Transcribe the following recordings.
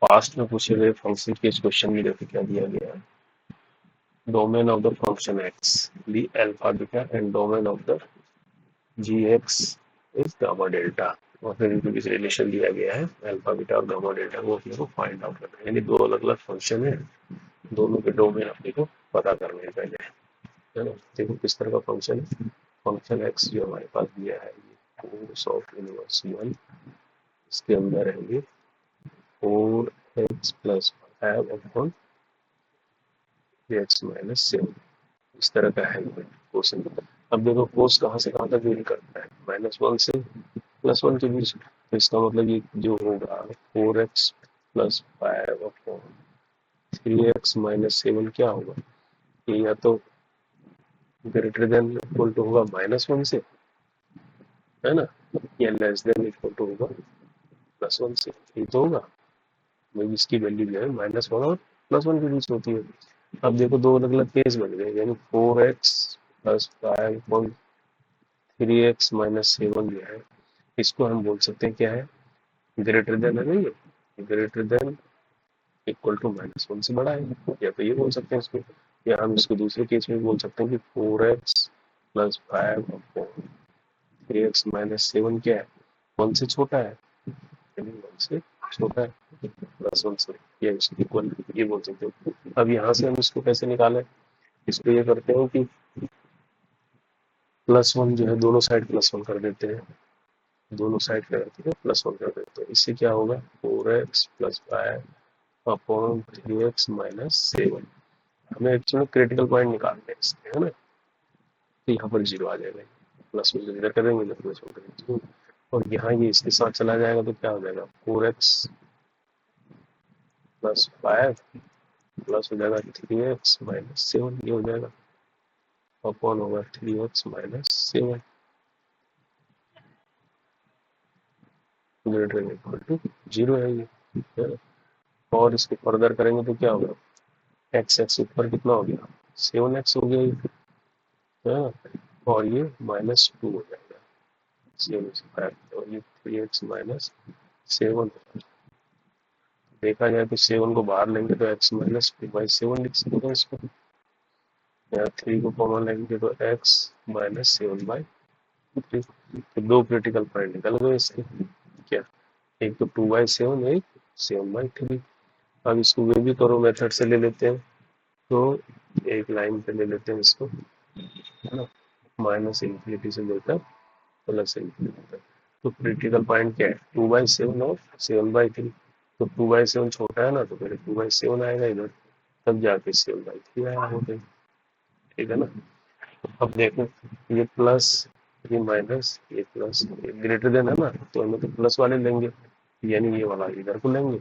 Past में पूछे गए फंक्शन के इस क्वेश्चन में देखो क्या दिया गया है। Domain of the function x the alpha beta and domain of the g x is gamma delta, और फिर इनको किसी रिलेशन दिया गया है अल्फा बीटा और गामा डेल्टा, वो अपने को फाइंड आउट करना है। यानी दो अलग अलग फंक्शन है, दोनों के डोमेन अपने को पता करने हैं पहले, है ना। देखो किस तरह का फंक्शन है। फंक्शन एक्स जो हमारे पास दिया है ये कोस ऑफ इनवर्स 1, इसके अंदर है ये 4x plus 5 upon x minus 7, इस तरह का है कोस। अब देखो कोस कहाँ से कहाँ तक वेरी करता है, -1 से +1 के बीच, तो इसका मतलब ये जो होगा 4x plus 5 upon 3x minus 7 क्या होगा, ये या तो ग्रेटर देन इक्वल टू होगा -1 से, है ना, या लेस देन इक्वल टू होगा +1 से, ये तो होगा भाई। इसकी वैल्यू जो है -1 और +1 के बीच होती है। अब देखो दो अलग अलग केस बन गए, यानी 4x plus 5 upon 3x minus 7 जो है, इसको हम बोल सकते हैं क्या है, ग्रेटर देन है ना, ये ग्रेटर देन इक्वल टू -1 से बड़ा है, या तो ये बोल सकते हैं इसको, या हम इसको दूसरे केस में बोल सकते हैं कि 4x plus 5 upon 3x minus 7 क्या है, 1 से छोटा है, यानी 1 से छोटा है, +1 से, या इसको इक्वल, ये बोल सकते हो। अब यहाँ से हम इसको कैसे निकालें, इसको ये करते हैं कि +1 जो है दोनों साइड +1 कर देते हैं, दोनों साइड क्या करते हैं +1 कर देते हैं। इससे क्या होगा 4x plus 5 upon 3x minus 7। हमें एक्चुअली क्रिटिकल पॉइंट निकालना है इसमें, है ना, तो यहाँ पर 0 आ जाएगा, +1 इधर करेंगे तो +1 करेंगे, और यहाँ ये इसके साथ चला जाएगा तो क्या हो जाएगा 4x प्लस 5 प्लस हो जाएगा 3x माइनस 7, ये हो जाएगा अपॉन होगा 3x minus 7 greater than equal to 0 है ये, है ना। और इसको फर्दर करेंगे तो क्या होगा, x ऊपर कितना हो गया 7x हो गया ये, है ना, और ये -2 हो जाएगा 7 से 5, और ये 3x माइनस 7। देखा जाए तो 7 को बाहर लेंगे तो x माइनस 2/7 लिख सकते हैं इसको, या 3 को कॉमन लेंगे तो x माइनस 7/3। तो दो क्रिटिकल पॉइंट निकल गए इसके, क्या, एक तो 2/7, एक 7/3। अब इसको वे भी करो मेथड से ले लेते हैं, तो एक लाइन पे ले लेते हैं इसको, है ना, -∞ से लेकर +∞ तक। तो क्रिटिकल पॉइंट क्या है 2/7 और 7/3, तो 2/7 छोटा है ना, तो पहले 2/7 आएगा इधर, तब जाके 7/3 आया हो गई, ठीक है ना। अब देखो ये प्लस, ये माइनस, ये प्लस, ये ग्रेटर देन है ना, तो हमें तो प्लस वाले लेंगे, यानी ये वाला इधर को लेंगे,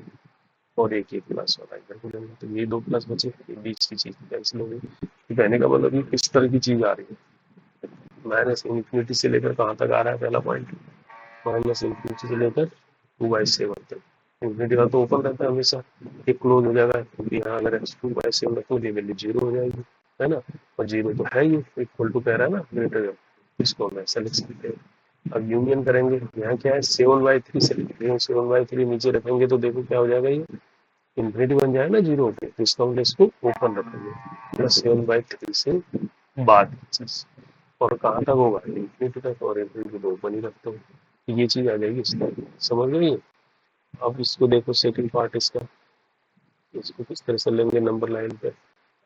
और एक ये प्लस वाला इधर को लेंगे, तो ये दो प्लस बचे, ये बीच की चीज कैंसिल हो गई। कहने का मतलब ये किस तरह की चीज आ रही है, -∞ से लेकर कहाँ तक आ रहा है पहला पॉइंट, -∞ से लेकर 2/7 तक। इन्फिनिटी का तो ओपन रहता है हमेशा, ये क्लोज हो जाएगा, क्योंकि यहाँ अगर x 2/7 रखो ये वैल्यू 0 हो जाएगी, है ना, और 0 तो है ही, इक्वल टू कह रहा है ना ग्रेटर, इसको हम ऐसा लिख सकते हैं। अब यूनियन करेंगे, यहाँ क्या है 7/3 से लिखते हैं, 7/3 नीचे रखेंगे तो देखो क्या हो जाएगा, ये इन्फिनिटी बन जाए ना 0 पे, तो इसका हम इसको ओपन रखेंगे, +7/3 से बाद, और कहाँ तक होगा इन्फिनिटी तक, और इन्फिनिटी को ओपन ही रखते हो, ये चीज आ जाएगी इसका, समझ गए। अब इसको देखो सेकंड पार्ट इसका, इसको किस तरह से लेंगे नंबर लाइन पे,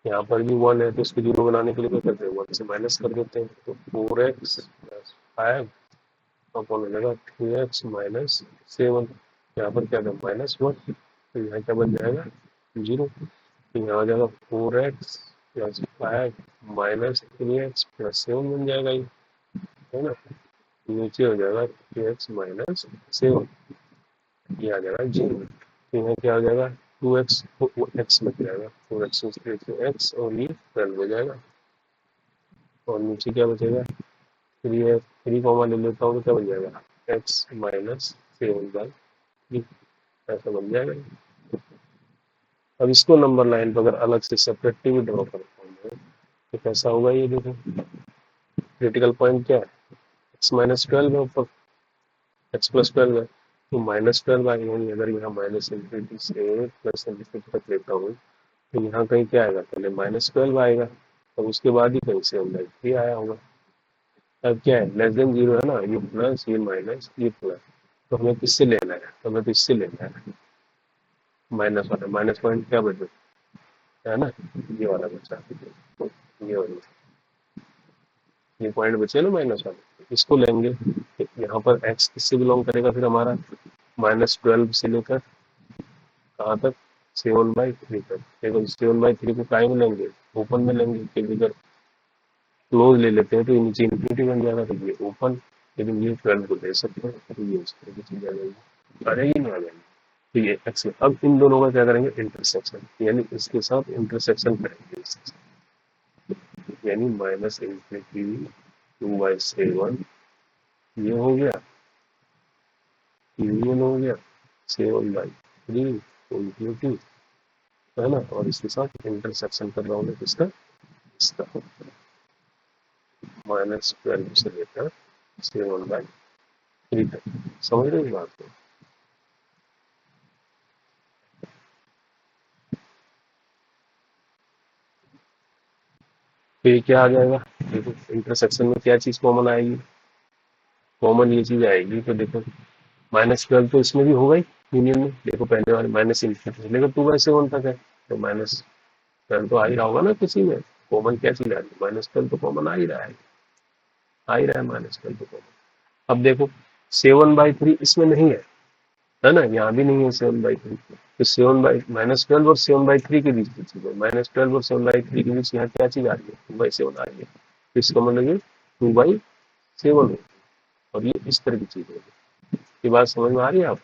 यहाँ पर भी 1 है तो इसको 0 बनाने के लिए क्या करते हैं 1 से माइनस कर देते हैं, तो 4x प्लस 5 अपॉन हो जाएगा 3x माइनस 7, यहाँ पर क्या था -1, तो यहाँ क्या बन जाएगा 0, तो यहाँ आ जाएगा 4x plus 5 minus 3x plus 7 बन जाएगा ये, है ना, नीचे हो जाएगा 3x माइनस 7, ये आ जाएगा 0, तो यहाँ क्या आ जाएगा 2x x बच जाएगा, 4x x, और ये 12 हो जाएगा, और नीचे क्या बचेगा 3 कॉमा ले लेता हूँ तो क्या बन जाएगा x माइनस 7/3, ऐसा बन जाएगा। अब इसको नंबर लाइन पर अगर अलग से सेपरेटली भी ड्रॉ करता हूँ मैं, तो कैसा होगा ये देखो, क्रिटिकल पॉइंट क्या है x -12 है ऊपर, x +12 है, तो -12 आएगा, अगर यहाँ माइनस इन्फिनिटी से प्लस इन्फिनिटी तक लेता हूँ तो यहाँ कहीं क्या आएगा, पहले -12 आएगा और उसके बाद ही कहीं से 1/3 आया होगा। अब क्या है, लेस देन जीरो है ना, ये प्लस ये माइनस ये प्लस, तो हमें किससे लेना है, हमें तो इससे लेना है, माइनस वाला, माइनस पॉइंट क्या बचे, है ना, ये वाला बचा, ये वाला, ये पॉइंट बचे ना माइनस वाला, इसको लेंगे। यहाँ पर एक्स किससे बिलोंग करेगा फिर हमारा, -12 से लेकर कहाँ तक, 7/3 तक। देखो 7/3 को काय में लेंगे, ओपन में लेंगे, क्योंकि अगर क्लोज ले लेते हैं तो ये नीचे इन्फिनिटी बन जाएगा, तो ये ओपन, लेकिन ये 12 को ले सकते हैं, तो ये इस तरह की चीज आ जाएगी, आ जाएगी नहीं आ जाएगी। तो ये एक्स, अब इन दोनों का क्या करेंगे, इंटरसेक्शन, यानी इसके साथ इंटरसेक्शन करेंगे इसके साथ। यानी -∞2/7 ये हो गया, यूनियन हो गया 7/3 इन्फिनिटी, है ना, और इसके साथ इंटरसेक्शन कर रहा हूँ किसका, इसका, -12 से लेकर 7/3 तक। समझ रहे हैं बात को। तो ये क्या आ जाएगा, देखो इंटरसेक्शन में क्या चीज कॉमन आएगी, कॉमन ये चीज आएगी, तो देखो -12 तो इसमें भी होगा ही यूनियन में, देखो पहले वाले माइनस इन्फिनिटी से लेकर 2/7 तक है, तो -12 तो आ ही रहा होगा ना किसी में, कॉमन क्या चीज आ रही है, -12 तो कॉमन आ ही रहा है, आ ही रहा है -12 तो कॉमन। अब देखो 7/3 इसमें नहीं है ना, यहाँ भी नहीं है 7/3, तो 7/-12 और 7/3 के बीच की चीज है, -12 और 7/3 के बीच यहाँ क्या चीज आ रही है, 2/7 आ रही है, तो इसका मतलब ये 2/7 होगी, और ये इस तरह की चीज होगी। ये बात समझ में आ रही है आप,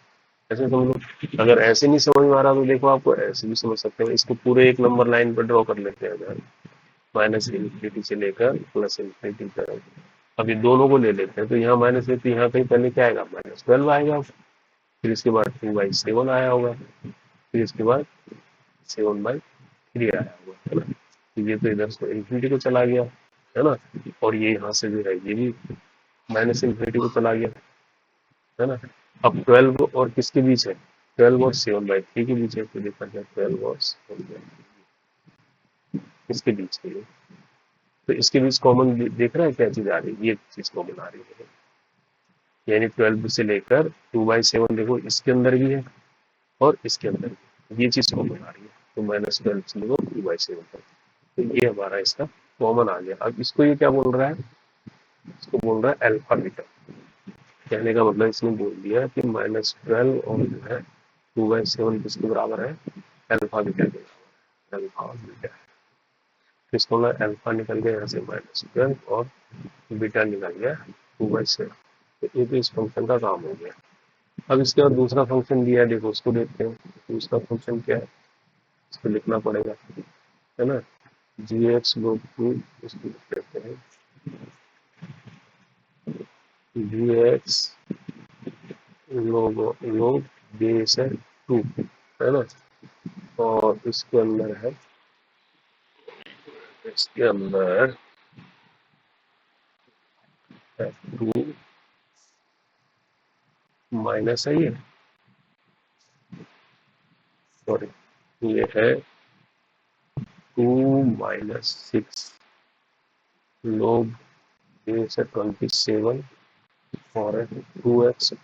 ऐसे समझ लो, अगर ऐसे नहीं समझ में आ रहा तो देखो आपको ऐसे भी समझ सकते हैं, इसको पूरे एक नंबर लाइन पर ड्रॉ कर लेते हैं, अगर -∞ से लेकर +∞ तक, अभी दोनों को ले लेते हैं, तो यहाँ माइनस है, तो यहाँ कहीं पहले क्या आएगा, -12 आएगा, फिर इसके बाद 2/7 आया होगा, फिर इसके बाद 7/3 आया होगा, है ना, तो ये तो इधर से इन्फिनिटी को चला गया, है ना, और ये यहाँ से जो है ये भी -∞ को चला गया, है ना। अब 12 और किसके बीच है, 12 और 7/3 के बीच है, तो देखा जाए 12 और 7/3 इसके बीच है, तो इसके बीच कॉमन देख रहा है क्या चीज आ रही है, ये चीज कॉमन आ रही है, यानी 12 से लेकर 2/7 देखो इसके अंदर भी है और इसके अंदर भी, ये चीज कॉमन आ रही है, तो -12 से लेकर 2/7 तक, तो ये हमारा इसका कॉमन आ गया। अब इसको ये क्या बोल रहा है, इसको बोल रहा है अल्फा बीटा, कहने का मतलब इसने बोल दिया कि -12 और जो है 2/7 किसके बराबर है, अल्फा बीटा के बराबर, अल्फा बीटा, इसको ना अल्फा निकल गया यहाँ से -12 और बीटा निकल गया 2/7, तो ये तो इस फंक्शन का काम हो गया। अब इसके बाद दूसरा फंक्शन दिया है, देखो उसको देखते हैं, दूसरा फंक्शन क्या है, इसको लिखना पड़ेगा, है ना, gx log 2, इसको लिख देते हैं gx log base है 2, है ना, और इसके अंदर है, इसके अंदर है 2 माइनस है ये, सॉरी ये है 2 - 6 log base है 27 और 2x +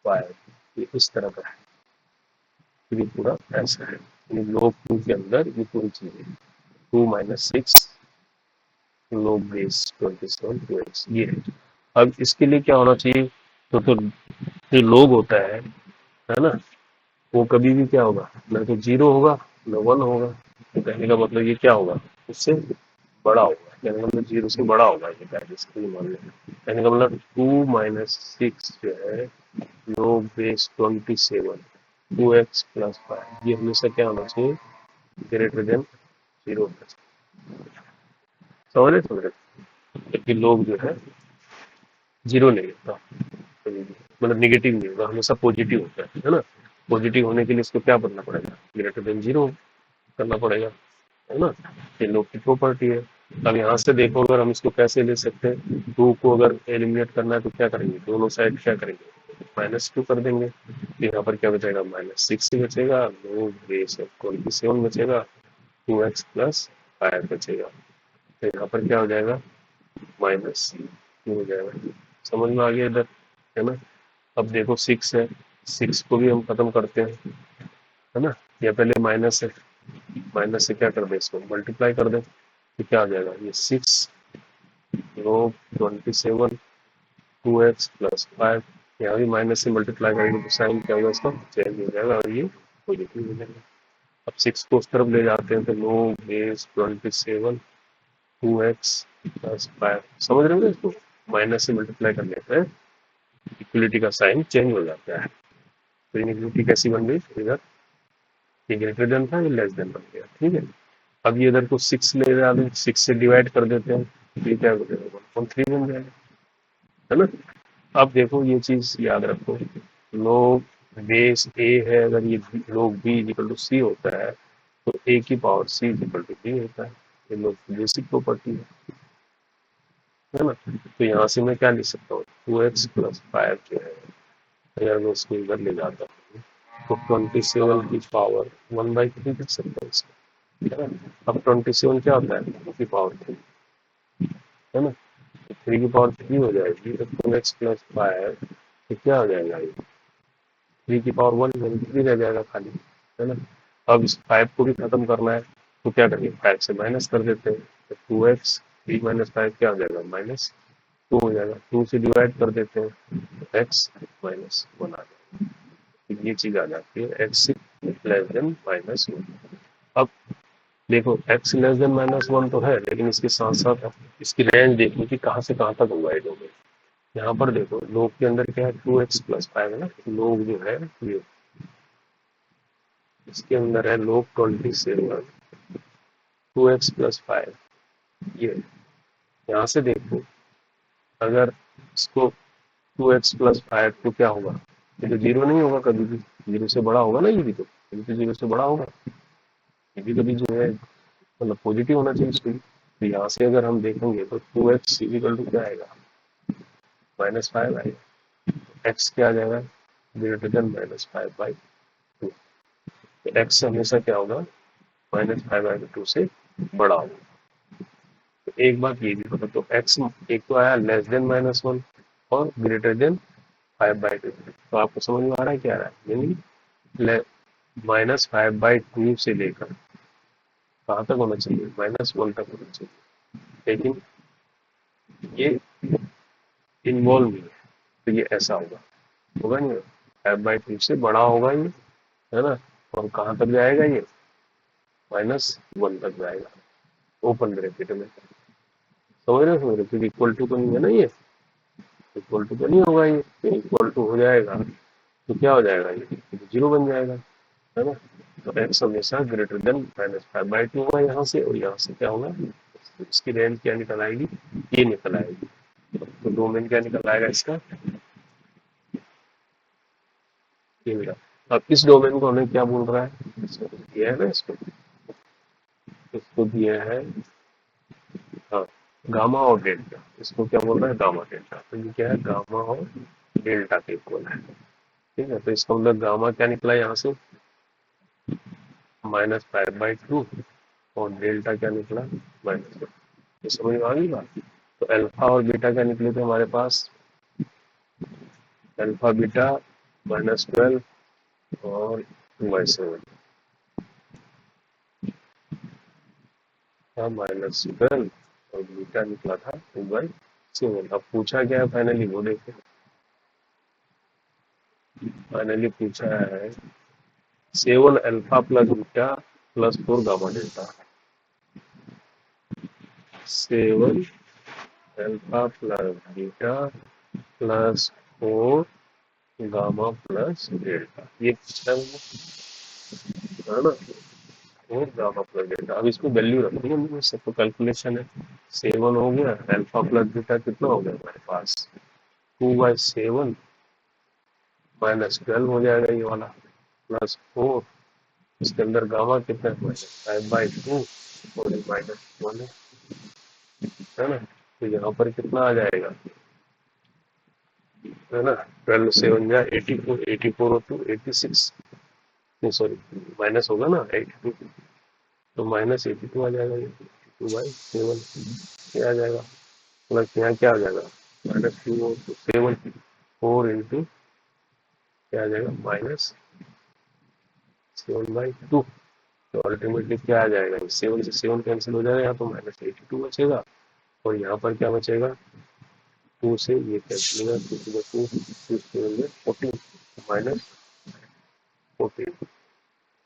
5, ये इस तरह का है, ये पूरा ऐसा है, ये log 2 के अंदर ये पूरी चीज है, 2 - 6 log base 27 2x, ये है। अब इसके लिए क्या होना चाहिए, तो जो log होता है ना, वो कभी भी क्या होगा, ना तो 0 होगा ना 1 होगा, तो कहने का मतलब ये क्या होगा, उससे बड़ा होगा, कहने का मतलब 0 से बड़ा होगा, ये पहले इसके लिए मान लें, कहने का मतलब 2 - 6 जो है log base 27 2x + 5, ये हमेशा क्या होना चाहिए, ग्रेटर देन 0 होना चाहिए, समझ रहे, जबकि लोग जो है 0 नहीं होता, मतलब नेगेटिव नहीं होगा, हमेशा पॉजिटिव होता है ना, पॉजिटिव होने के लिए इसको क्या करना पड़ेगा, ग्रेटर देन 0 करना पड़ेगा, है ना, ये लोग की प्रॉपर्टी है। अब यहाँ से देखो, अगर हम इसको कैसे ले सकते हैं, 2 को अगर एलिमिनेट करना है तो क्या करेंगे, दोनों साइड क्या करेंगे, माइनस टू कर देंगे तो यहाँ पर क्या बचेगा, माइनस सिक्स बचेगा, नो बेस ऑफ 27 बचेगा, 2x प्लस 5 बचेगा। तो यहाँ पर क्या हो जाएगा, माइनस टू हो जाएगा। समझ में आ गया इधर, है ना। अब देखो सिक्स है, सिक्स को भी हम खत्म करते हैं, है ना। या पहले माइनस है, माइनस से क्या कर दे, इसको मल्टीप्लाई कर दे तो क्या आ जाएगा, ये सिक्स रो 27 2x प्लस 5। यहाँ भी माइनस से मल्टीप्लाई करेंगे तो साइन क्या होगा, इसका चेंज हो जाएगा और ये पॉजिटिव हो जाएगा। अब सिक्स को उस तरफ ले जाते हैं तो नो बेस 27 2x प्लस 5, समझ रहे हो इसको, माइनस से मल्टीप्लाई करने पर इक्वलिटी का साइन चेंज हो जाता है। तो इक्वलिटी कैसी बन गई इधर, ये ग्रेटर देन था, ये लेस देन बन गया, ठीक है। अब ये इधर को सिक्स ले जाते हैं, सिक्स से डिवाइड कर देते हैं, ये क्या हो जाएगा 1.3 बन जाएगा, है ना। अब देखो ये चीज याद रखो, लोग बेस ए है, अगर ये लोग बी इक्वल टू सी होता है तो ए की power c equal to b होता है, ये लोग बेसिक प्रॉपर्टी है ना। तो यहाँ से मैं क्या लिख सकता हूँ, 2x प्लस 5 जो है, अगर मैं इसको इधर ले जाता हूँ तो 27 की पावर 1/3 लिख सकता हूँ इसको, है ना। अब 27 क्या होता है, 2 की पावर 3, है ना। तो 3 की पावर 3 हो जाएगी, तो 2x प्लस 5 तो क्या हो जाएगा, ये 3 की पावर 1 3 रह जाएगा खाली, है ना। अब इस 5 को भी खत्म करना है तो क्या करेंगे, 5 से माइनस कर देते हैं, तो 2x 3 माइनस 5 क्या हो जाएगा, माइनस 2 हो जाएगा, 2 से डिवाइड कर देते हैं तो x माइनस 1 आ जाएगा। तो ये चीज आ जाती है x लेस देन माइनस 1। अब देखो x लेस देन माइनस 1 तो है, लेकिन इसके साथ साथ इसकी रेंज देखो कि कहाँ से कहाँ तक होगा ये डोमेन। यहाँ पर देखो लोग के अंदर क्या है, 2x प्लस 5 है ना, लोग जो है ये इसके अंदर है लोग 27 2x प्लस 5, ये यहाँ से देखो अगर इसको 2x प्लस 5 तो क्या होगा, ये तो जीरो नहीं होगा कभी भी, जीरो से बड़ा होगा ना, ये तो जीरो से बड़ा होगा, ये भी कभी जो है मतलब पॉजिटिव होना चाहिए इसको। तो यहाँ से अगर हम देखेंगे तो 2x इक्वल टू क्या आएगा, -5 आएगा, x क्या आ जाएगा, ग्रेटर देन -5/2। तो x हमेशा क्या होगा, -5/2 से बड़ा होगा। तो एक बात ये भी पता, तो x एक तो आया लेस देन -1 और ग्रेटर देन 5/2, तो आपको समझ में आ रहा है क्या आ रहा है, यानी -5/2 से लेकर कहाँ तक होना चाहिए, -1 तक होना चाहिए, लेकिन ये इन्वॉल्व नहीं है, तो ये ऐसा होगा, होगा नहीं, 5/2 से बड़ा होगा ये, है ना। और कहाँ तक जाएगा ये, -1 तक जाएगा, ओपन ब्रैकेट में, समझ रहे, क्योंकि इक्वल टू तो नहीं है ना, ये इक्वल टू तो नहीं होगा, ये इक्वल टू हो जाएगा तो क्या हो जाएगा, ये तो जीरो बन जाएगा, है ना। तो एक्स हमेशा ग्रेटर देन -5/2 होगा यहाँ से, और यहाँ से क्या होगा, इसकी रेंज क्या निकल आएगी, ये निकल आएगी। तो डोमेन क्या निकल आएगा इसका, ये मिला। अब इस डोमेन को हमें क्या बोल रहा है, इसको दिया है ना, इसको दिया है, हाँ, गामा और डेल्टा, इसको क्या बोल रहा है, गामा डेल्टा, तो ये क्या है, गामा और डेल्टा के इक्वल है, ठीक है। तो इसका मतलब गामा क्या निकला यहाँ से, -5/2, और डेल्टा क्या निकला, -1। तो समझ में आ गई बात। तो अल्फा और बीटा क्या निकले थे हमारे पास, अल्फा बीटा -12 और 2/7, था -12 और बीटा निकला था 2/7। अब पूछा क्या है फाइनली, वो देखो, फाइनली पूछा है 7 alpha plus beta plus 4 gamma delta, 7 alpha plus beta plus 4 gamma plus delta, ये पूछा है ना, और गामा प्लस डेल्टा। अब इसमें वैल्यू रखनी है, मुझे सब तो कैलकुलेशन है, 7 हो गया, अल्फा प्लस बीटा कितना हो गया हमारे पास, 2/7 -12 हो जाएगा ये वाला, +4, इसके अंदर गामा कितना है, -5/2 और -1 है ना। तो यहाँ पर कितना आ जाएगा, है ना। 12 7 जा 84, 84 और 2 86, नहीं सॉरी माइनस होगा ना 82, तो माइनस 82 आ जाएगा, ये 82/7 ये आ जाएगा। प्लस यहाँ क्या आ जाएगा, -2 और 7, 4 इंटू क्या आ जाएगा -7/2। तो अल्टीमेटली क्या आ जाएगा, 7 से 7 कैंसिल हो जाएगा, यहाँ तो -82 बचेगा, और यहाँ पर क्या बचेगा, 2 से ये कैंसिल होगा, 2 से 2, 2 से 14, -14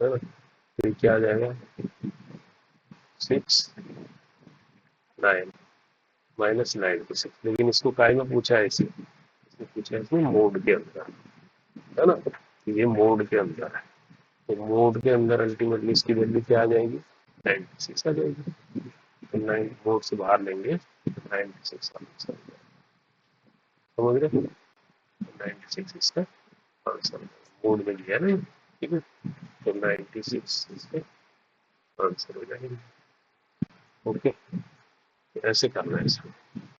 है ना। तो ये क्या आ जाएगा 6 9 -96। लेकिन इसको काय में पूछा है, इसे इसने पूछा है इसमें मोड के अंदर, है ना। ये मोड के अंदर है, तो मोड के अंदर अल्टीमेटली इसकी वैल्यू क्या आ जाएगी, 96 आ जाएगी। तो 9 मोड से बाहर लेंगे, 96 आंसर समझ रहे, 96 इसका आंसर मोड में लिया ना, ठीक है। तो 96 इसका आंसर हो जाएगा। ओके, ऐसे करना है इसको।